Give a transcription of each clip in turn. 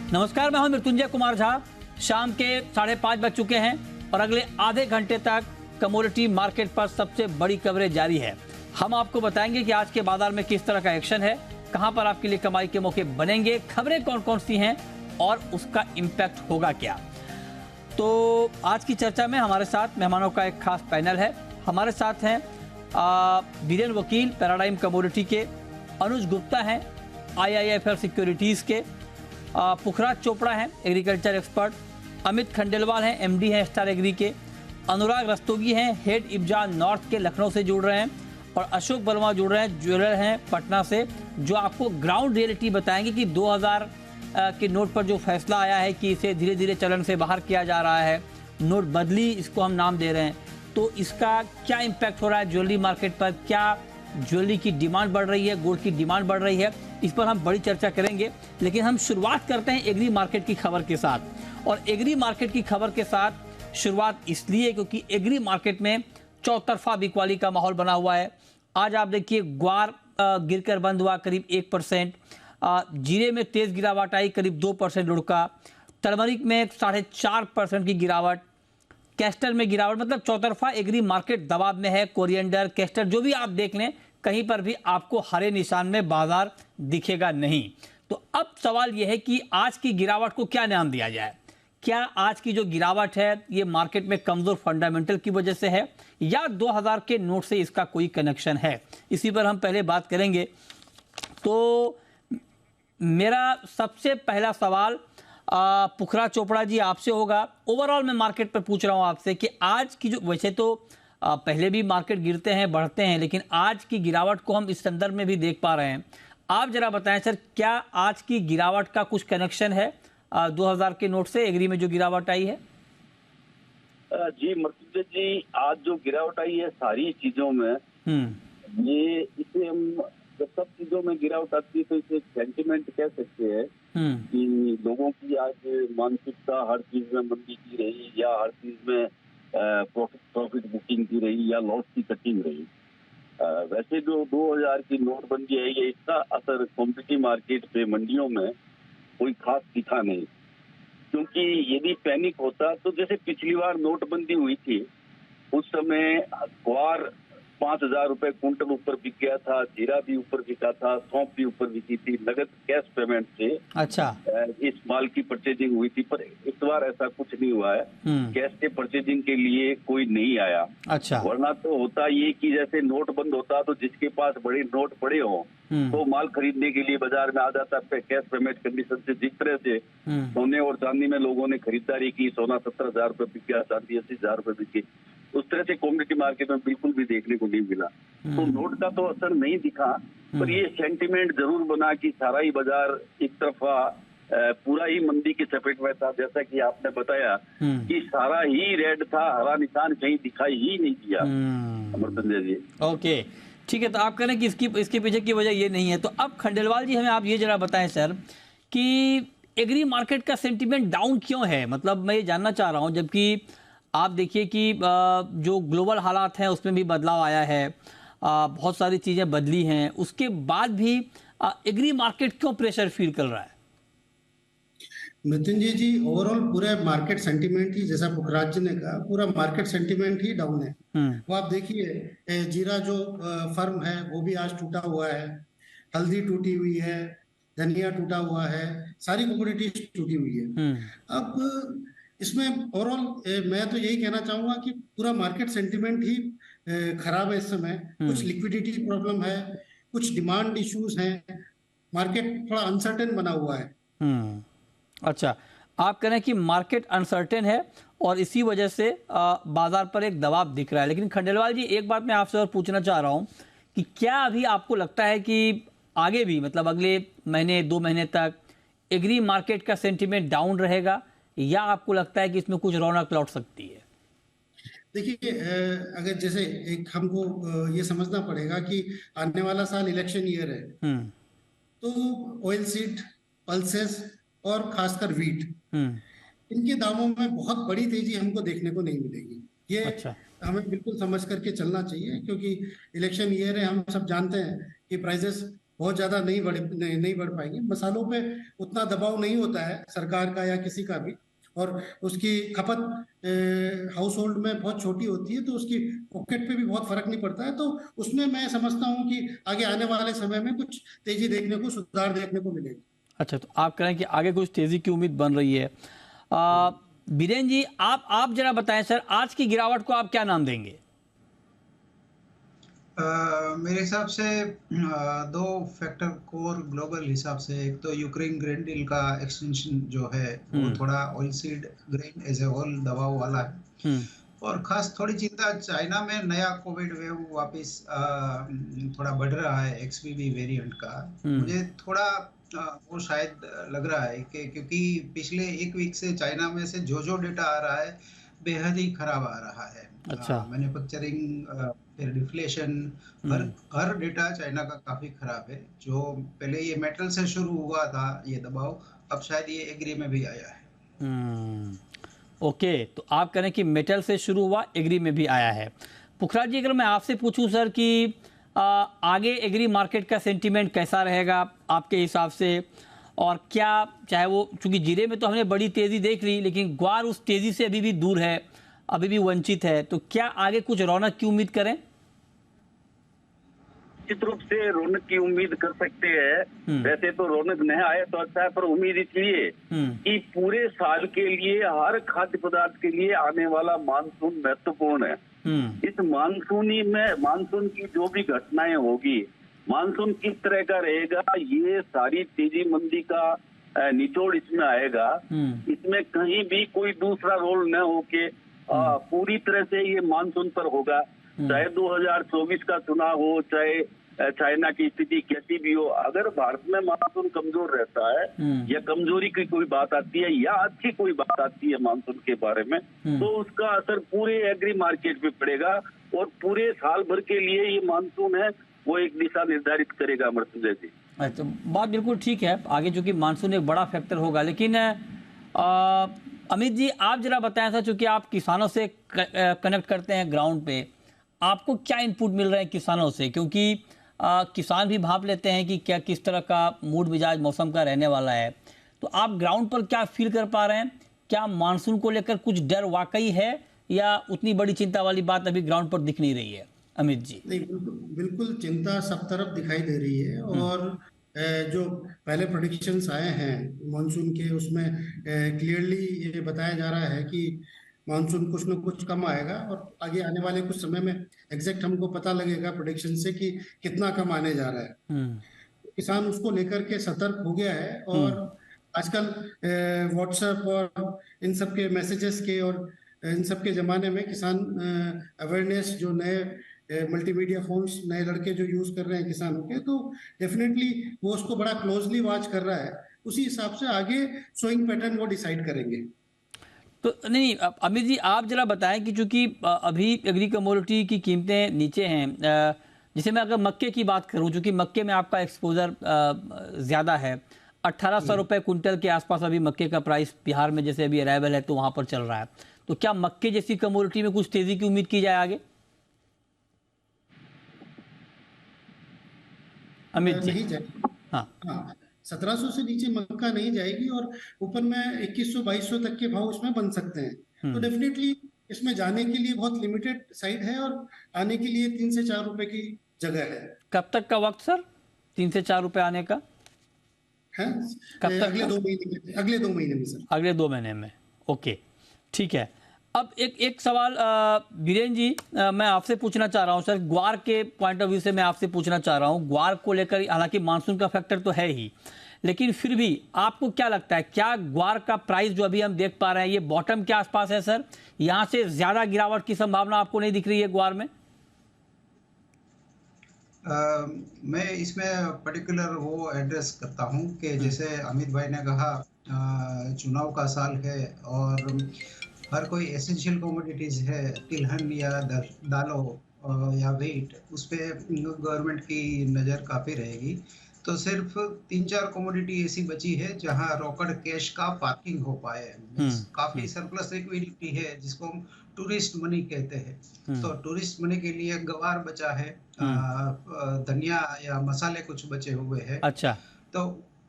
नमस्कार, मैं हूं मृत्युंजय कुमार झा। शाम के 5:30 बज चुके हैं और अगले आधे घंटे तक कमोडिटी मार्केट पर सबसे बड़ी कवरेज जारी है। हम आपको बताएंगे कि आज के बाजार में किस तरह का एक्शन है, कहां पर आपके लिए कमाई के मौके बनेंगे, खबरें कौन कौन सी हैं और उसका इंपैक्ट होगा क्या। तो आज की चर्चा में हमारे साथ मेहमानों का एक खास पैनल है। हमारे साथ हैं वीरेन वकील पैराडाइम कमोडिटी के, अनुज गुप्ता हैं IIFL सिक्योरिटीज़ के, पुखराज चोपड़ा हैं एग्रीकल्चर एक्सपर्ट, अमित खंडेलवाल हैं MD हैं स्टार एग्री के, अनुराग रस्तोगी हैं हेड इब्जा नॉर्थ के लखनऊ से जुड़ रहे हैं, और अशोक वर्मा जुड़ रहे हैं ज्वेलर हैं पटना से, जो आपको ग्राउंड रियलिटी बताएंगे कि 2000 के नोट पर जो फैसला आया है कि इसे धीरे धीरे चलन से बाहर किया जा रहा है, नोट बदली इसको हम नाम दे रहे हैं, तो इसका क्या इम्पैक्ट हो रहा है ज्वेलरी मार्केट पर, क्या ज्वेलरी की डिमांड बढ़ रही है, गोल्ड की डिमांड बढ़ रही है, इस पर हम बड़ी चर्चा करेंगे। लेकिन हम शुरुआत करते हैं एग्री मार्केट की खबर के साथ। और एग्री मार्केट की खबर के साथ शुरुआत इसलिए क्योंकि एग्री मार्केट में चौतरफा बिकवाली का माहौल बना हुआ है। आज आप देखिए ग्वार गिरकर बंद हुआ करीब 1%, जीरे में तेज गिरावट आई करीब 2% लुढ़का, टर्मरिक में 4.5% की गिरावट, कैस्टर में गिरावट, मतलब चौतरफा एग्री मार्केट दबाव में है। कोरिएंडर, कैस्टर जो भी आप देख लें, कहीं पर भी आपको हरे निशान में बाजार दिखेगा नहीं। तो अब सवाल यह है कि आज की गिरावट को क्या नाम दिया जाए। क्या आज की जो गिरावट है ये मार्केट में कमजोर फंडामेंटल की वजह से है या 2000 के नोट से इसका कोई कनेक्शन है, इसी पर हम पहले बात करेंगे। तो मेरा सबसे पहला सवाल पुखराज चोपड़ा जी आपसे होगा। ओवरऑल मैं मार्केट पर पूछ रहा हूं आपसे कि आज की जो, वैसे तो पहले भी मार्केट गिरते हैं बढ़ते हैं, लेकिन आज की गिरावट को हम इस संदर्भ में भी देख पा रहे हैं। आप जरा बताएं सर, क्या आज की गिरावट का कुछ कनेक्शन है 2000 के नोट से एग्री में जो गिरावट आई है? जी मृत्युंजय जी, आज जो गिरावट आई है सारी चीजों में, ये इसे हम जब सब चीजों में गिरावट आती है तो इसे सेंटिमेंट कह सकते हैं कि लोगों की आज मानसिकता हर चीज में मंदी की रही या हर चीज में प्रॉफिट बुकिंग की रही या लॉस की कटिंग रही। वैसे जो 2000 की नोटबंदी है ये इसका असर कॉमोडिटी मार्केट पे मंडियों में कोई खास दिखा नहीं, क्योंकि यदि पैनिक होता तो जैसे पिछली बार नोटबंदी हुई थी उस समय ग्वार 5000 रुपए कुंटल ऊपर बिक गया था, जीरा भी ऊपर बिका था, सौंफ भी ऊपर बिकी थी, नगद कैश पेमेंट से अच्छा इस माल की परचेजिंग हुई थी। पर इस बार ऐसा कुछ नहीं हुआ है, कैश के परचेजिंग के लिए कोई नहीं आया। अच्छा, वरना तो होता ये कि जैसे नोट बंद होता तो जिसके पास बड़े नोट पड़े हों तो माल खरीदने के लिए बाजार में आ जाता कैश पेमेंट कंडीशन से। जिस तरह से सोने और चांदी में लोगों ने खरीदारी की, सोना 17,000 रुपए बिक गया, चांदी 80,000 रुपए बिकी, उस तरह से कॉमोडिटी मार्केट में बिल्कुल भी देखने को नहीं मिला। तो नोट का तो असर नहीं दिखा, पर ये सेंटिमेंट जरूर बना कि सारा ही बाजार एक तरफा पूरा ही मंदी की चपेट में था। जैसा कि आपने बताया कि सारा ही रेड था, हरा निशान कहीं दिखाई ही नहीं दिया। अमरचंद्र जी, ओके, ठीक है। तो आप कह रहे हैं कि इसके पीछे की वजह ये नहीं है। तो अब खंडेलवाल जी हमें आप ये जरा बताएं सर कि एग्री मार्केट का सेंटिमेंट डाउन क्यों है। मतलब मैं ये जानना चाह रहा हूं, जबकि आप देखिए कि जो ग्लोबल हालात हैं उसमें भी बदलाव आया है, बहुत सारी चीजें बदली हैं, उसके बाद भी एग्री मार्केट क्यों प्रेशर फील कर रहा है? मृत्युंजय जी, ओवरऑल पूरा मार्केट सेंटिमेंट ही, जैसा पुखराज जी ने कहा, पूरा मार्केट सेंटिमेंट ही डाउन है। वो आप देखिए जीरा जो फर्म है वो भी आज टूटा हुआ है, हल्दी टूटी हुई है, धनिया टूटा हुआ है, सारी कमोडिटीज टूटी हुई है। अब इसमें ओवरऑल मैं तो यही कहना चाहूंगा कि पूरा मार्केट सेंटिमेंट ही खराब है इस समय। कुछ लिक्विडिटी प्रॉब्लम है, कुछ डिमांड इश्यूज हैं, मार्केट थोड़ा अनसर्टेन बना हुआ है। अच्छा, आप कह रहे हैं कि मार्केट अनसर्टेन है और इसी वजह से बाजार पर एक दबाव दिख रहा है। लेकिन खंडेलवाल जी, एक बात मैं आपसे और पूछना चाह रहा हूं कि क्या अभी आपको लगता है कि आगे भी, मतलब अगले महीने 2 महीने तक एग्री मार्केट का सेंटिमेंट डाउन रहेगा या आपको लगता है कि इसमें कुछ रौनक लौट सकती है? देखिए, अगर जैसे एक हमको ये समझना पड़ेगा कि आने वाला साल इलेक्शन ईयर है, तो ऑयल सीड, पल्सेस और खासकर वीट, इनके दामों में बहुत बड़ी तेजी हमको देखने को नहीं मिलेगी। ये अच्छा, हमें बिल्कुल समझ करके चलना चाहिए, क्योंकि इलेक्शन ईयर है। हम सब जानते हैं कि प्राइसेस बहुत ज्यादा नहीं बढ़ पाएंगे। मसालों पे उतना दबाव नहीं होता है सरकार का या किसी का भी, और उसकी खपत हाउस होल्ड में बहुत छोटी होती है, तो उसकी पॉकेट पे भी बहुत फर्क नहीं पड़ता है। तो उसमें मैं समझता हूँ कि आगे आने वाले समय में कुछ तेजी देखने को, सुधार देखने को मिलेगी। अच्छा, तो आप कह रहे हैं कि आगे कुछ तेजी की उम्मीद बन रही है। बीरेन जी, आप जरा बताएं सर, आज की गिरावट को आप क्या नाम देंगे? मेरे हिसाब से दो फैक्टर कोर ग्लोबल हिसाब से, एक तो यूक्रेन ग्रेन डील का एक्सटेंशन जो है वो थोड़ा oil seed grain as a whole दबाव वाला है, और खास थोड़ी चिंता चाइना में नया कोविड वेव वापस थोड़ा बढ़ रहा है XBB वेरिएंट का। मुझे थोड़ा वो शायद लग रहा है कि क्योंकि पिछले एक वीक से चाइना में से जो डेटा आ रहा है बेहद ही खराब आ रहा है। अच्छा। मैन्युफैक्चरिंग, फिर डिफ्लेशन, हर डेटा चाइना का काफी खराब है। जो पहले ये मेटल से शुरू हुआ था ये दबाव, अब शायद ये एग्री में भी आया है। ओके, तो आप कह रहे हैं कि मेटल से शुरू हुआ, एग्री में भी आया है। पुखराज जी, अगर मैं आपसे पूछूं सर कि आगे एग्री मार्केट का सेंटीमेंट कैसा रहेगा आपके हिसाब से, और क्या, चाहे वो, चूंकि जीरे में तो हमने बड़ी तेजी देख ली, लेकिन ग्वार उस तेजी से अभी भी दूर है, अभी भी वंचित है, तो क्या आगे कुछ रौनक की उम्मीद करें? निश्चित रूप से रौनक की उम्मीद कर सकते हैं। वैसे तो रौनक नहीं आए तो अच्छा है, पर उम्मीद इसलिए कि पूरे साल के लिए हर खाद्य पदार्थ के लिए आने वाला मानसून महत्वपूर्ण है। इस मानसून की जो भी घटनाएं होगी, मानसून किस तरह का रहेगा, ये सारी तेजी मंदी का निचोड़ इसमें आएगा। इसमें कहीं भी कोई दूसरा रोल न होके पूरी तरह से ये मानसून पर होगा। चाहे 2024 का चुनाव हो, चाहे चाइना की स्थिति कैसी भी हो, अगर भारत में मानसून कमजोर रहता है या कमजोरी की कोई बात आती है या अच्छी कोई बात आती है मानसून के बारे में, तो उसका असर पूरे एग्री मार्केट पे पड़ेगा, और पूरे साल भर के लिए ये मानसून है वो एक दिशा निर्धारित करेगा। मृत्युंजय जी, तो बात बिल्कुल ठीक है, आगे चूंकि मानसून एक बड़ा फैक्टर होगा। लेकिन अमित जी, आप जरा बताएं सर, चूंकि आप किसानों से कनेक्ट करते हैं ग्राउंड पे, आपको क्या इनपुट मिल रहा है किसानों से? क्योंकि किसान भी भाप लेते हैं कि क्या किस तरह का मूड मिजाज मौसम का रहने वाला है, तो आप ग्राउंड पर क्या फील कर पा रहे हैं? क्या मानसून को लेकर कुछ डर वाकई है, या उतनी बड़ी चिंता वाली बात अभी ग्राउंड पर दिख नहीं रही है? अमित जी। नहीं, बिल्कुल चिंता सब तरफ दिखाई दे रही है, और जो पहले प्रेडिक्शंस आए हैं मानसून के, उसमें क्लियरली ये बताया जा रहा है कि मानसून कुछ न कुछ कम आएगा, और आगे आने वाले कुछ समय में एग्जैक्ट हमको पता लगेगा प्रेडिक्शन से कि कितना कम आने जा रहा है। किसान उसको लेकर के सतर्क हो गया है, और आजकल व्हाट्सएप और इन सब के मैसेजेस के और इन सब के जमाने में किसान अवेयरनेस, जो नए मल्टीमीडिया फोन्स नए लड़के जो यूज कर रहे हैं किसानों के, तो डेफिनेटली वो उसको बड़ा क्लोजली वॉच कर रहा है। उसी हिसाब से आगे सोइंग पैटर्न वो डिसाइड करेंगे। तो नहीं, अमित जी आप जरा बताएं कि चूंकि अभी एग्री कमोडिटी की कीमतें नीचे हैं, जैसे मैं अगर मक्के की बात करूं, चूंकि मक्के में आपका एक्सपोजर ज्यादा है, 1800 रुपए कुंटल के आसपास अभी मक्के का प्राइस बिहार में जैसे अभी अराइवल है तो वहां पर चल रहा है, तो क्या मक्के जैसी कमोडिटी में कुछ तेजी की उम्मीद की जाए आगे? अमित जी। नहीं जाएगी। हाँ, 1700 से नीचे मक्का नहीं जाएगी, और ऊपर में 2100-2200 तक के भाव इसमें बन सकते हैं। तो डेफिनेटली इसमें जाने के लिए बहुत लिमिटेड साइड है, और आने के लिए 3 से 4 रुपए की जगह है। कब तक का वक्त सर 3 से 4 रुपए आने का है? कब तक? अगले 2 महीने में सर। अगले 2 महीने में। ओके, ठीक है। अब एक सवाल बीरेन जी, मैं आपसे पूछना चाह रहा हूं सर, ग्वार के पॉइंट ऑफ व्यू से मैं आपसे पूछना चाह रहा हूं, ग्वार को लेकर हालांकि मानसून का फैक्टर तो है ही, लेकिन फिर भी आपको क्या लगता है, क्या ग्वार का प्राइस जो अभी हम देख पा रहे हैं ये बॉटम के आसपास है सर? यहां से ज्यादा गिरावट की संभावना आपको नहीं दिख रही है ग्वार में? मैं इसमें पर्टिकुलर वो एड्रेस करता हूं कि जैसे अमित भाई ने कहा, चुनाव का साल है और हर कोई एसेंशियल कमोडिटीज है, तिलहन या दालों या वेट, उस पर गवर्नमेंट की नज़र काफ़ी रहेगी। तो सिर्फ 3-4 कमोडिटी ऐसी बची है जहां रोकड़ कैश का पार्किंग हो पाए। काफ़ी सरप्लस लिक्विडिटी है जिसको हम टूरिस्ट मनी कहते हैं। तो टूरिस्ट मनी के लिए गवार बचा है, धनिया या मसाले कुछ बचे हुए हैं। अच्छा। तो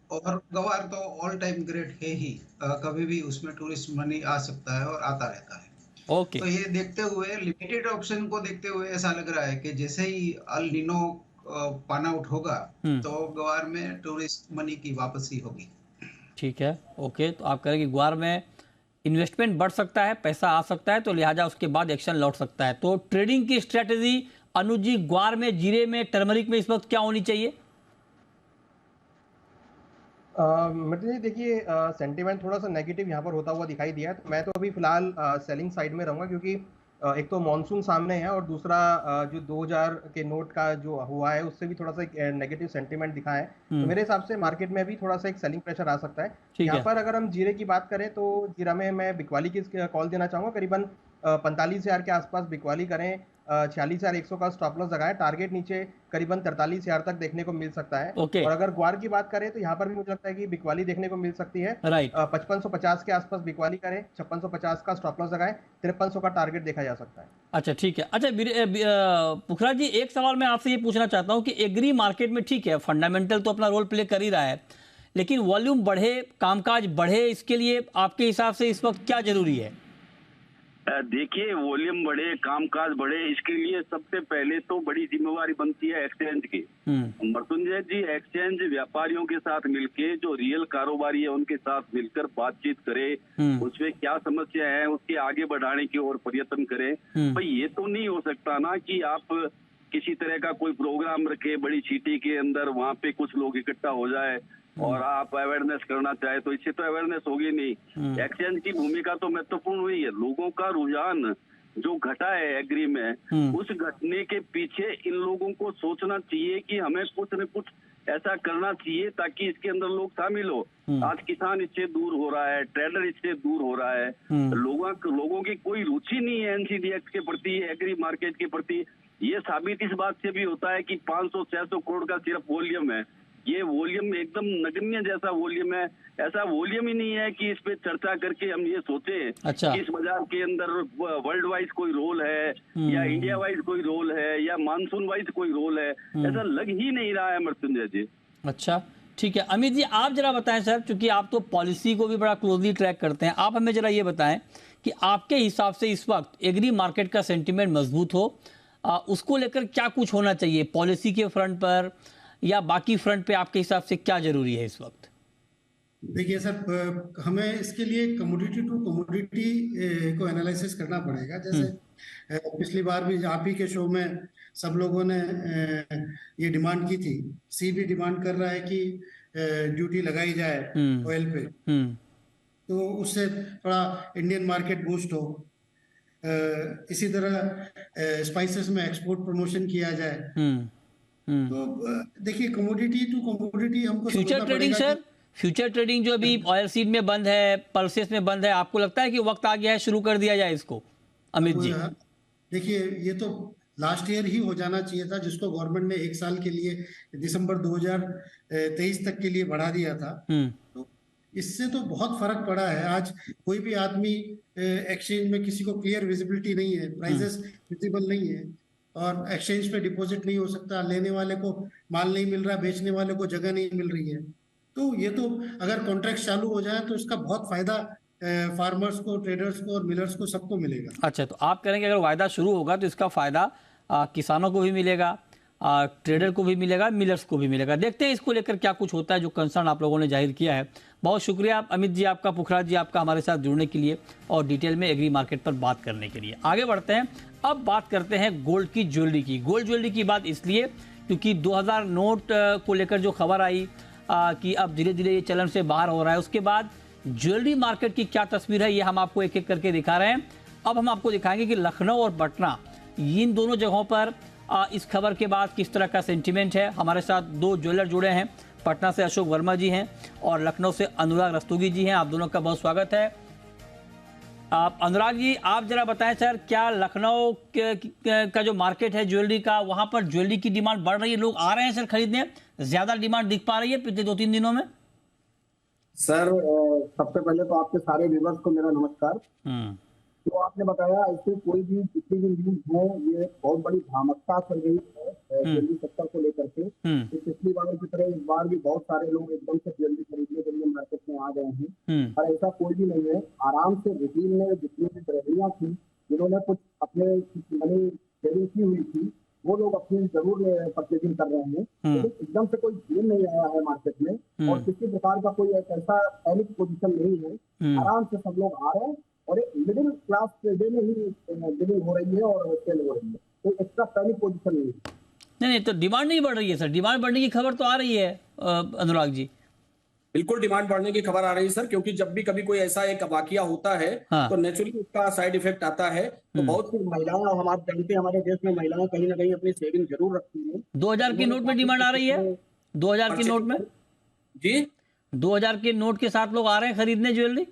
और गवार तो ऑल टाइम ग्रेड है ही, कभी भी उसमें टूरिस्ट मनी आ सकता है और आता रहता है। ओके। तो ये देखते हुए, लिमिटेड ऑप्शन को देखते हुए ऐसा लग रहा है कि जैसे ही अल नीनो पान आउट होगा तो ग्वार में टूरिस्ट मनी की वापसी होगी। ठीक है, ओके। तो आप कह रहे हैं कि ग्वार में इन्वेस्टमेंट बढ़ सकता है, पैसा आ सकता है, तो लिहाजा उसके बाद एक्शन लौट सकता है। तो ट्रेडिंग की स्ट्रेटेजी अनुज जी, ग्वार में, जीरे में, टर्मरिक में इस वक्त क्या होनी चाहिए? मतलब देखिए, सेंटीमेंट थोड़ा सा नेगेटिव यहाँ पर होता हुआ दिखाई दिया है। तो मैं तो अभी फिलहाल सेलिंग साइड में रहूँगा, क्योंकि एक तो मॉनसून सामने है और दूसरा जो 2000 के नोट का जो हुआ है उससे भी थोड़ा सा एक नेगेटिव सेंटीमेंट दिखा है। तो मेरे हिसाब से मार्केट में भी थोड़ा सा एक सेलिंग प्रेशर आ सकता है। यहाँ पर अगर हम जीरे की बात करें तो जीरा में मैं बिकवाली की कॉल देना चाहूँगा। करीबन 45,000 के आसपास बिकवाली करें, 46,100 का स्टॉप लॉस लगाएं, टारगेट नीचे करीबन 43,000 तक देखने को मिल सकता है। और अगर ग्वार की बात करें तो यहाँ पर भी मुझे लगता है कि बिकवाली देखने को मिल सकती है। 5550 के आसपास बिकवाली करें, 5650 का स्टॉप लॉस लगाएं, 5300 का टारगेट देखा जा सकता है। अच्छा, ठीक है। अच्छा पुखराज जी, एक सवाल मैं आपसे ये पूछना चाहता हूँ कि एग्री मार्केट में ठीक है, फंडामेंटल तो अपना रोल प्ले कर ही रहा है, लेकिन वॉल्यूम बढ़े, कामकाज बढ़े, इसके लिए आपके हिसाब से इस वक्त क्या जरूरी है? देखिए, वॉल्यूम बढ़े, कामकाज बढ़े, इसके लिए सबसे पहले तो बड़ी जिम्मेवारी बनती है एक्सचेंज की। मृत्युंजय जी, एक्सचेंज व्यापारियों के साथ मिलके, जो रियल कारोबारी है उनके साथ मिलकर बातचीत करे, उसमें क्या समस्या है उसके आगे बढ़ाने की ओर प्रयत्न करे। भाई ये तो नहीं हो सकता ना कि आप किसी तरह का कोई प्रोग्राम रखे बड़ी सिटी के अंदर, वहाँ पे कुछ लोग इकट्ठा हो जाए और आप अवेयरनेस करना चाहे, तो इससे तो अवेयरनेस होगी नहीं। एक्सचेंज की भूमिका तो महत्वपूर्ण हुई है। लोगों का रुझान जो घटा है एग्री में, उस घटने के पीछे इन लोगों को सोचना चाहिए कि हमें कुछ न कुछ ऐसा करना चाहिए ताकि इसके अंदर लोग शामिल हो। आज किसान इससे दूर हो रहा है, ट्रेडर इससे दूर हो रहा है, लोगों की कोई रुचि नहीं है एनसीडीएक्स के प्रति, एग्री मार्केट के प्रति। ये साबित इस बात से भी होता है कि 500-600 करोड़ का सिर्फ वॉल्यूम है। ये वॉल्यूम एकदम नगण्य जैसा वॉल्यूम है। ऐसा वॉल्यूम ही नहीं है कि इस पे चर्चा करके हम ये सोचे कि इस बाजार के अंदर वर्ल्ड वाइज कोई रोल है या इंडिया वाइज कोई रोल है या मानसून वाइज कोई रोल है। ऐसा लग ही नहीं रहा है मृत्युंजय जी। अच्छा, ठीक है। अमित जी, आप जरा बताएं सर, क्योंकि आप तो पॉलिसी को भी बड़ा क्लोजली ट्रैक करते हैं, आप हमें जरा ये बताएं कि आपके हिसाब से इस वक्त एग्री मार्केट का सेंटिमेंट मजबूत हो, उसको लेकर क्या कुछ होना चाहिए पॉलिसी के फ्रंट पर या बाकी फ्रंट पे, आपके हिसाब से क्या जरूरी है इस वक्त? देखिए सर, हमें इसके लिए कमोडिटी टू कमोडिटी को एनालिसिस करना पड़ेगा। जैसे पिछली बार भी आप ही के शो में सब लोगों ने ये डिमांड की थी, सी भी डिमांड कर रहा है कि ड्यूटी लगाई जाए ऑयल पे, तो उससे थोड़ा इंडियन मार्केट बूस्ट हो। इसी तरह स्पाइसेस में एक्सपोर्ट प्रमोशन किया जाए। तो देखिए, कमोडिटी टू कमोडिटी हमको future trading sir, future trading जो अभी ऑयल सीड में बंद है, पल्सेस में बंद है, आपको लगता है कि वक्त आ गया है शुरू कर दिया जाए इसको? अमित जी, देखिए, ये तो लास्ट ईयर ही हो जाना चाहिए था, जिसको गवर्नमेंट ने 1 साल के लिए दिसंबर 2023 तक के लिए बढ़ा दिया था। तो इससे तो बहुत फर्क पड़ा है। आज कोई भी आदमी एक्सचेंज में, किसी को क्लियर विजिबिलिटी नहीं है, प्राइसेस विजिबल नहीं है और एक्सचेंज पे डिपॉजिट नहीं हो सकता, लेने वाले को माल नहीं मिल रहा, बेचने वाले को जगह नहीं मिल रही है। तो ये तो अगर कॉन्ट्रैक्ट चालू हो जाए तो इसका बहुत फायदा फार्मर्स को, ट्रेडर्स को और मिलर्स को, सबको मिलेगा। अच्छा, तो आप कह रहे हैं कि अगर वायदा शुरू होगा तो इसका फायदा किसानों को भी मिलेगा, ट्रेडर को भी मिलेगा, मिलर्स को भी मिलेगा। देखते हैं इसको लेकर क्या कुछ होता है, जो कंसर्न आप लोगों ने जाहिर किया है। बहुत शुक्रिया अमित जी आपका, पुखराज जी आपका, हमारे साथ जुड़ने के लिए और डिटेल में एग्री मार्केट पर बात करने के लिए। आगे बढ़ते हैं, अब बात करते हैं गोल्ड की ज्वेलरी की। गोल्ड ज्वेलरी की बात इसलिए क्योंकि 2000 नोट को लेकर जो खबर आई कि अब धीरे धीरे ये चलन से बाहर हो रहा है, उसके बाद ज्वेलरी मार्केट की क्या तस्वीर है ये हम आपको एक एक करके दिखा रहे हैं। अब हम आपको दिखाएंगे कि लखनऊ और पटना, इन दोनों जगहों पर इस खबर के बाद किस तरह का सेंटिमेंट है। हमारे साथ दो ज्वेलर जुड़े हैं, पटना से अशोक वर्मा जी हैं और लखनऊ से अनुराग रस्तोगी जी हैं। आप दोनों का बहुत स्वागत है। आप अनुराग जी, आप जरा बताएं सर, क्या लखनऊ का जो मार्केट है ज्वेलरी का, वहां पर ज्वेलरी की डिमांड बढ़ रही है, लोग आ रहे हैं सर खरीदने, ज्यादा डिमांड दिख पा रही है पिछले 2-3 दिनों में? सर सबसे पहले तो आपके सारे व्यूअर्स को मेरा नमस्कार। जो आपने बताया, इससे कोई भी जितनी भी न्यूज है, ये बहुत बड़ी भ्रामकता चल रही है ज्वेलरी सेक्टर को लेकर के। तो पिछली बार की तरह इस बार भी बहुत सारे लोग एकदम से ज्वेलरी खरीदने के लिए मार्केट में आ गए हैं, पर ऐसा कोई भी नहीं है। आराम से रिटेल में जितनी भी गृहिणियां थी, जिन्होंने कुछ अपने मनी सेविंग की हुई थी, वो लोग अपनी जरूर परचेजिंग कर रहे हैं। लेकिन एकदम से कोई भीड़ नहीं आया है मार्केट में, और किसी प्रकार का कोई ऐसा पैनिक पोजीशन नहीं है। आराम से सब लोग आ रहे हैं, और एक मिडिल क्लास ट्रेडे में ही डीलिंग हो रही है और सेल हो रही है, तो एक्स्ट्रा पैनिक पोजीशन नहीं है। नहीं, तो डिमांड नहीं बढ़ रही है सर? डिमांड बढ़ने की खबर तो आ रही है अनुराग जी। बिल्कुल डिमांड बढ़ने की खबर आ रही है सर, क्योंकि जब भी कभी कोई ऐसा एक वाकया होता है, तो नेचुरली उसका साइड इफेक्ट आता है। तो बहुत सी महिलाएं, और हम आप जानते हैं हमारे देश में महिलाएं कहीं ना कहीं अपनी सेविंग जरूर रखती हैं। 2000 के नोट में डिमांड आ रही है? 2000 के नोट में जी, 2000 के नोट के साथ लोग आ रहे हैं खरीदने ज्वेलरी?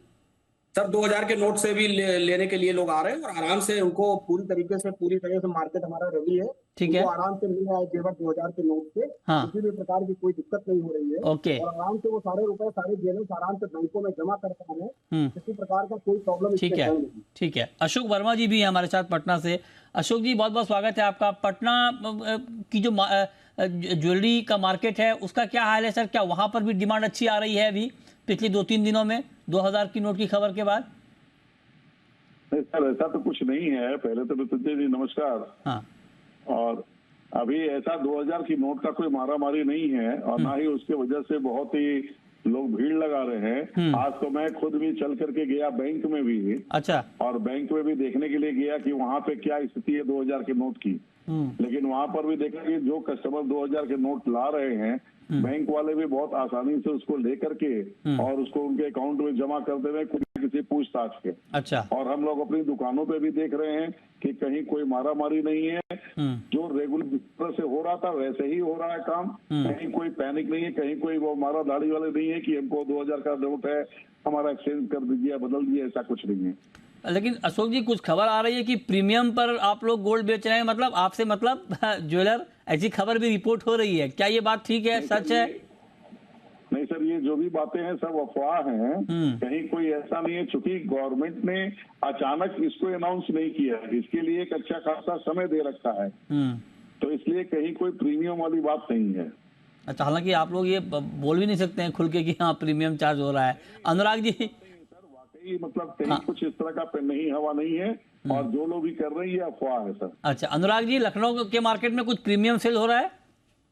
सर 2000 के नोट से भी लेने के लिए लोग आ रहे हैं, और आराम से उनको पूरी तरह से मार्केट हमारा रेडी है। ठीक है, आराम से मिल रहा है जेवर 2000 के नोट से। किसी भी प्रकार की कोई दिक्कत नहीं हो रही है। ओके, और आराम से वो सारे रुपए, सारे जेवर्स आराम से बैंकों में जमा कर पा रहे हैं। किसी प्रकार का कोई प्रॉब्लम ठीक है, ठीक है। अशोक वर्मा जी भी हैं हमारे साथ पटना से। अशोक जी, बहुत बहुत स्वागत है आपका। पटना की जो ज्वेलरी का मार्केट है, उसका क्या हाल है सर? क्या वहां पर भी डिमांड अच्छी आ रही है अभी पिछले 2-3 दिनों में 2000 की नोट की खबर के बाद? नहीं सर, ऐसा तो कुछ नहीं है। पहले तो मृत्युंजय जी नमस्कार। हाँ। और अभी ऐसा 2000 की नोट का कोई मारामारी नहीं है, और ना ही उसके वजह से बहुत ही लोग भीड़ लगा रहे हैं। आज तो मैं खुद भी चल करके गया बैंक में भी। अच्छा। और बैंक में भी देखने के लिए गया कि वहाँ पे क्या स्थिति है 2000 के नोट की। लेकिन वहाँ पर भी देखा कि जो कस्टमर 2000 के नोट ला रहे हैं, बैंक वाले भी बहुत आसानी से उसको लेकर के और उसको उनके अकाउंट में जमा कर दे रहे हैं, किसी पूछताछ के। अच्छा। और हम लोग अपनी दुकानों पे भी देख रहे हैं कि कहीं कोई मारामारी नहीं है। जो रेगुलर से हो रहा था वैसे ही हो रहा है काम। कहीं कोई पैनिक नहीं है, कहीं कोई वो मारा दाढ़ी वाले नहीं है कि हमको 2000 का नोट है, हमारा एक्सचेंज कर दीजिए, बदल दीजिए, ऐसा कुछ नहीं है। लेकिन अशोक जी, कुछ खबर आ रही है कि प्रीमियम पर आप लोग गोल्ड बेच रहे हैं, मतलब आपसे मतलब ज्वेलर, ऐसी खबर भी रिपोर्ट हो रही है। क्या ये बात ठीक है, सच है? नहीं सर, ये जो भी बातें हैं सब अफवाह हैं। कहीं कोई ऐसा नहीं है, चूंकि गवर्नमेंट ने अचानक इसको अनाउंस नहीं किया, इसके लिए एक अच्छा खासा समय दे रखा है, तो इसलिए कहीं कोई प्रीमियम वाली बात नहीं है। अच्छा, हालांकि आप लोग ये बोल भी नहीं सकते हैं खुल के कि हाँ प्रीमियम चार्ज हो रहा है। अनुराग जी? सर वाकई मतलब कहीं कुछ इस तरह का नहीं हवा नहीं है, और जो लोग भी कर रहे हैं ये अफवाह है सर। अच्छा, अनुराग जी, लखनऊ के मार्केट में कुछ प्रीमियम सेल हो रहा है?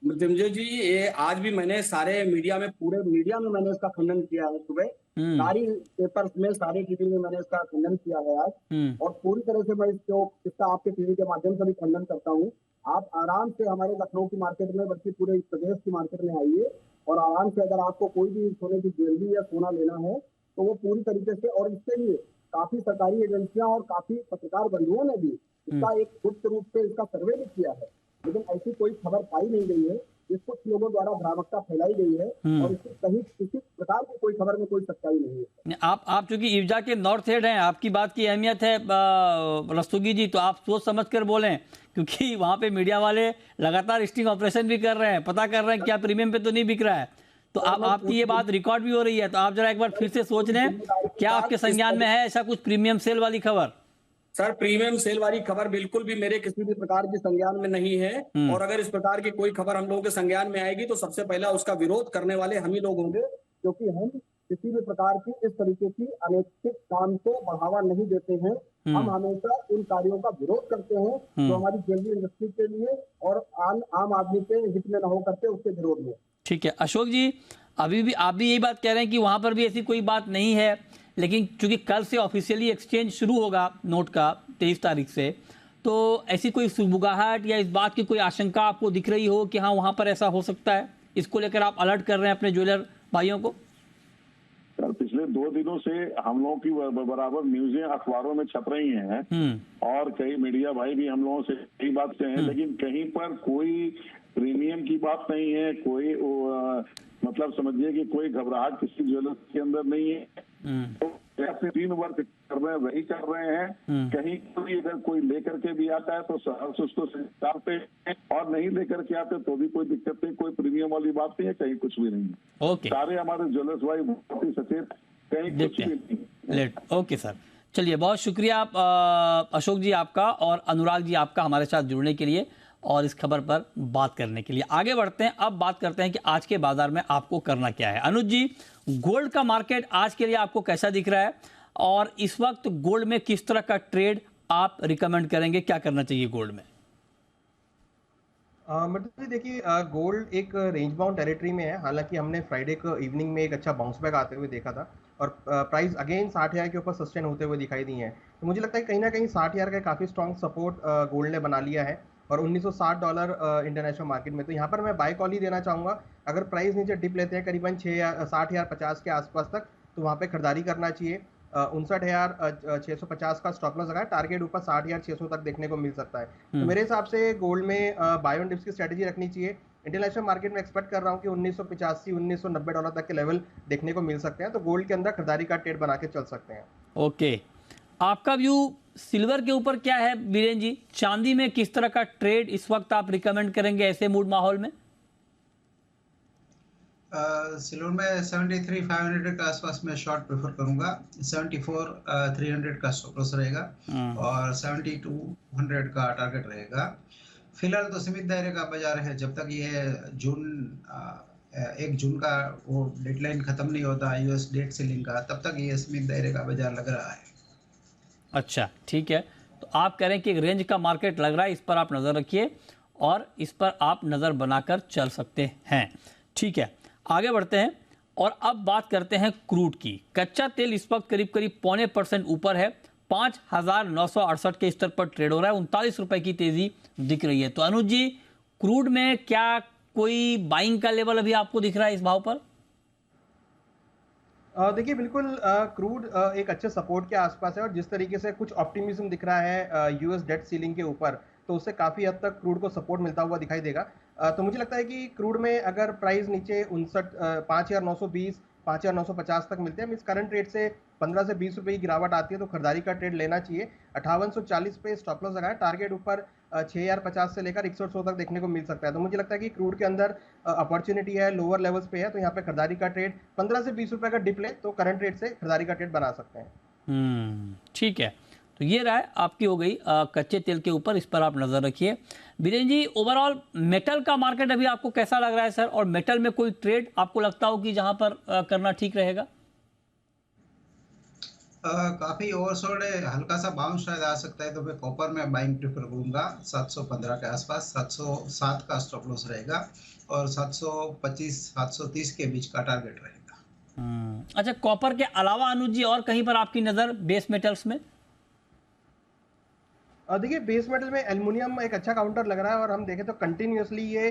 मृत्युंजय जी, ये आज भी मैंने सारे मीडिया में, पूरे मीडिया में मैंने इसका खंडन किया है। सुबह सारी पेपर्स में, सारे टीवी में मैंने इसका खंडन किया है आज, और पूरी तरह से मैं इसका आपके टीवी के माध्यम से भी खंडन करता हूँ। आप आराम से हमारे लखनऊ की मार्केट में, बल्कि पूरे प्रदेश की मार्केट में आइए, और आराम से अगर आपको कोई भी सोने की ज्वेलरी या सोना लेना है तो वो पूरी तरीके से, और इसके लिए काफी सरकारी एजेंसियां और काफी पत्रकार बंधुओं ने भी इसका एक गुप्त रूप से इसका सर्वे भी किया है, लेकिन ऐसी कोई खबर पाई नहीं गई है। इस कुछ लोगों द्वारा भ्रामकता फैलाई गई है, और इसकी कहीं किसी प्रकार की कोई खबर में कोई सच्चाई नहीं है। आप चूंकि इफ्जा के नॉर्थ हेड हैं, आपकी बात की अहमियत है रस्तोगी जी, तो आप सोच समझ कर बोलें, क्योंकि वहाँ पे मीडिया वाले लगातार स्टिंग ऑपरेशन भी कर रहे हैं, पता कर रहे हैं क्या प्रीमियम पे तो नहीं बिक रहा है। तो आपकी ये बात रिकॉर्ड भी हो रही है, तो आप जरा एक बार फिर से सोच लें, क्या आपके संज्ञान में है ऐसा कुछ प्रीमियम सेल वाली खबर? सर, प्रीमियम सेल वाली खबर बिल्कुल भी मेरे किसी भी प्रकार की संज्ञान में नहीं है, और अगर इस प्रकार की कोई खबर हम लोगों के संज्ञान में आएगी तो सबसे पहला उसका विरोध करने वाले हम ही लोग होंगे, क्योंकि हम किसी भी प्रकार की इस तरीके की अनैतिक काम को बढ़ावा नहीं देते हैं। हम हमेशा इन कार्यों का विरोध करते हैं जो हमारी ज्वेलरी इंडस्ट्री के लिए और आम आदमी के हित में न हो करके उसके विरोध में। ठीक है अशोक जी, अभी भी आप भी यही बात कह रहे हैं कि वहां पर भी ऐसी कोई बात नहीं है, लेकिन चूंकि कल से ऑफिशियली एक्सचेंज शुरू होगा नोट का 23 तारीख से, तो ऐसी कोई सुबुगाहट या इस बात की कोई आशंका आपको दिख रही हो कि हाँ वहां पर ऐसा हो सकता है, इसको लेकर आप अलर्ट कर रहे हैं अपने ज्वेलर भाइयों को? सर, पिछले 2 दिनों से हम लोगों की बराबर न्यूज़ें अखबारों में छप रही हैं, और कई मीडिया भाई भी हम लोगों से यही बात कहे हैं, लेकिन कहीं पर कोई प्रीमियम की बात नहीं है, कोई मतलब समझिए कि कोई घबराहट किसी ज्वेलर्स के अंदर नहीं है। तो अपने 3 वर्क कर रहे हैं, वही कर रहे हैं। कहीं कोई अगर कोई लेकर के भी आता है तो सहर्ष उसको स्वीकारते हैं, और नहीं लेकर के आते तो भी कोई दिक्कत नहीं, कोई प्रीमियम वाली बात नहीं है, कहीं कुछ भी नहीं है। सारे हमारे ज्वेलर्स भाई बहुत ही सचेत, कहीं कुछ भी नहीं। ओके सर, चलिए, बहुत शुक्रिया अशोक जी आपका और अनुराग जी आपका हमारे साथ जुड़ने के लिए और इस खबर पर बात करने के लिए। आगे बढ़ते हैं, अब बात करते हैं कि आज के बाजार में आपको करना क्या है। अनुज जी, गोल्ड का मार्केट आज के लिए आपको कैसा दिख रहा है और इस वक्त गोल्ड में किस तरह का ट्रेड आप रिकमेंड करेंगे, क्या करना चाहिए गोल्ड में? मतलब देखिए, गोल्ड एक रेंज बाउंड टेरिटरी में है। हालांकि हमने फ्राइडे को इवनिंग में एक अच्छा बाउंस बैक आते हुए देखा था और प्राइस अगेन 60,000 के ऊपर सस्टेन होते हुए दिखाई दी है। तो मुझे लगता है कहीं ना कहीं 60,000 का काफ़ी स्ट्रॉन्ग सपोर्ट गोल्ड ने बना लिया है और $1960 इंटरनेशनल मार्केट में। तो यहाँ पर मैं बाय कॉल ही देना चाहूँगा। अगर प्राइस नीचे डिप लेते हैं करीबन 60,050 के आसपास तक, तो वहाँ पे खरीदारी करना चाहिए। 59,650 का स्टॉप लॉस लगाए, टारगेट ऊपर 60,600 तक देखने को मिल सकता है। तो मेरे हिसाब से गोल्ड में बाय ऑन डिप्स की स्ट्रेटेजी रखनी चाहिए। इंटरनेशनल मार्केट में एक्सपेक्ट कर रहा हूँ कि $1985-1990 तक के लेवल देखने को मिल सकते हैं। तो गोल्ड के अंदर खरीदारी का ट्रेड बना के चल सकते हैं। ओके, आपका व्यू सिल्वर के ऊपर क्या है बीरेन जी? चांदी में किस तरह का ट्रेड इस वक्त आप रिकमेंड करेंगे ऐसे मूड माहौल में? सिल्वर में 73,500 के आसपास में शॉर्ट प्रेफर करूंगा। 74,300 का स्टॉप लॉस रहेगा और 72,100 का टारगेट रहेगा। फिलहाल तो सीमित दायरे का बाजार है। जब तक ये 1 जून का वो डेडलाइन खत्म नहीं होता यूएस डेट सीलिंग का, तब तक ये सीमित दायरे का बाजार लग रहा है। अच्छा, ठीक है। तो आप कह रहे हैं कि एक रेंज का मार्केट लग रहा है, इस पर आप नज़र रखिए और इस पर आप नज़र बनाकर चल सकते हैं। ठीक है, आगे बढ़ते हैं और अब बात करते हैं क्रूड की। कच्चा तेल इस वक्त करीब 0.25% ऊपर है, 5,968 के स्तर पर ट्रेड हो रहा है, 39 रुपए की तेजी दिख रही है। तो अनुज जी, क्रूड में क्या कोई बाइंग का लेवल अभी आपको दिख रहा है इस भाव पर? देखिए, बिल्कुल क्रूड एक अच्छे सपोर्ट के आसपास है और जिस तरीके से कुछ ऑप्टिमिज्म दिख रहा है यूएस डेट सीलिंग के ऊपर, तो उससे काफ़ी हद तक क्रूड को सपोर्ट मिलता हुआ दिखाई देगा। तो मुझे लगता है कि क्रूड में अगर प्राइस नीचे 5,920 5,950 तक मिलते हैं, मीन्स करंट रेट से 15 से 20 रुपए की गिरावट आती है तो खरीदारी का ट्रेड लेना चाहिए। 5840 पे स्टॉप लॉस लगाए, टारगेट ऊपर 6,050 से लेकर 1,100 तक देखने को मिल सकता है। तो मुझे लगता है कि क्रूड के अंदर अपॉर्चुनिटी है, लोअर लेवल्स पे है, तो यहाँ पे खरीदारी का ट्रेड 15 से 20 रुपए का डिप ले तो करंट रेट से खरीदारी का ट्रेड बना सकते हैं। ठीक है, तो ये राय आपकी हो गई कच्चे तेल के ऊपर, इस पर आप नजर रखिए। बीरेन जी, ओवरऑल मेटल का मार्केट अभी आपको कैसा लग रहा है सर? और मेटल में कोई ट्रेड आपको लगता हो कि जहां पर करना ठीक रहेगा? काफी ओवरसोल्ड है, हल्का सा बाउंस शायद आ सकता है, तो मैं कॉपर में बाइंग प्रेफर करूंगा 715 के आसपास। 707 का स्टॉप लॉस रहेगा और 725 730 के बीच का टारगेट रहेगा। अच्छा, कॉपर के अलावा अनुज जी और कहीं पर आपकी नजर बेस मेटल्स में? देखिए, बेस मेटल में एल्युमिनियम एक अच्छा काउंटर लग रहा है और हम देखें तो कंटिन्यूअसली ये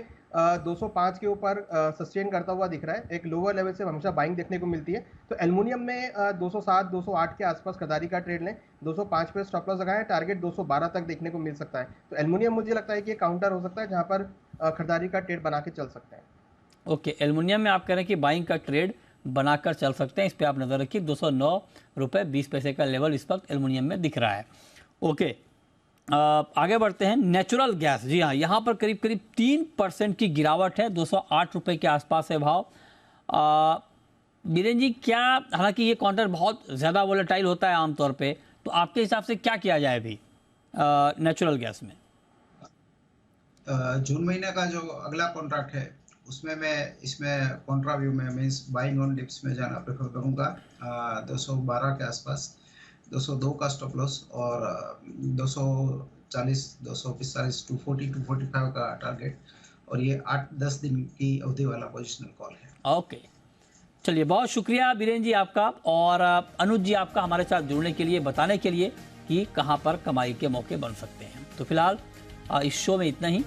205 के ऊपर सस्टेन करता हुआ दिख रहा है। एक लोअर लेवल से हमेशा बाइंग देखने को मिलती है। तो एल्युमिनियम में 207 208 के आसपास खरीदारी का ट्रेड लें, 205 पे स्टॉप लॉस लगाएं, टारगेट 212 तक देखने को मिल सकता है। तो एल्युमिनियम मुझे लगता है कि काउंटर हो सकता है जहां पर खरीदारी का ट्रेड बना के चल सकते हैं। ओके, एल्युमिनियम में आप कह रहे हैं कि बाइंग का ट्रेड बनाकर चल सकते हैं, इस पर आप नजर रखिए। 209 रुपये 20 पैसे का लेवल इस वक्त एल्युमिनियम में दिख रहा है। ओके, आगे बढ़ते हैं। नेचुरल गैस, जी हाँ, यहाँ पर करीब 3% की गिरावट है, 208 रुपये के आसपास है भाव। बीरेन जी, क्या, हालांकि ये काउंटर बहुत ज़्यादा वोलेटाइल होता है आमतौर पे, तो आपके हिसाब से क्या किया जाए अभी नेचुरल गैस में? जून महीने का जो अगला कॉन्ट्रैक्ट है उसमें मैं इसमें कॉन्ट्रा व्यू में मैं बाइंग ऑन डिप्स में जाना प्रेफर करूँगा। 212 के आसपास, 202 का स्टॉप लॉस और 240 245 240 245 का टारगेट, और ये 8-10 दिन की अवधि वाला पोजिशनल कॉल है। ओके, चलिए, बहुत शुक्रिया बीरेन जी आपका और अनुज जी आपका हमारे साथ जुड़ने के लिए, बताने के लिए कि कहां पर कमाई के मौके बन सकते हैं। तो फिलहाल इस शो में इतना ही।